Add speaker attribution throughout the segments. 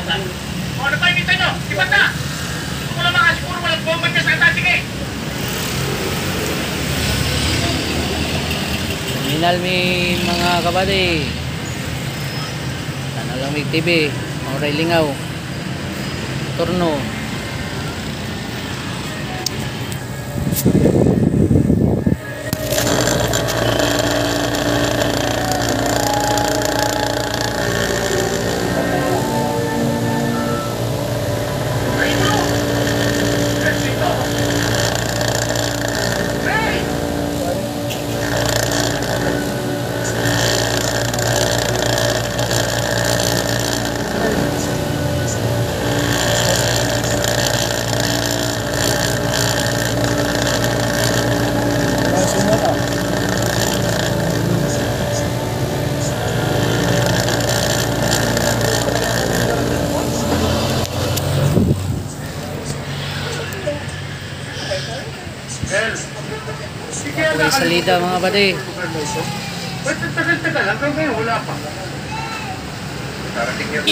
Speaker 1: O, ano ba yung nyo? Ibat na! Wala makasiguro, walang bomba ka sa Antarctica eh!
Speaker 2: Terminal may mga kabady. Sana lang may TV. Mga lingaw. Turno. May salida mga bade.
Speaker 1: Ba't tagal-tagal? Hanggang ngayon wala pa. Darating yun.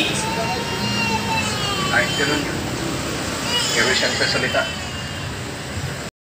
Speaker 1: Ayos yun yun. Pero siyang sasalita.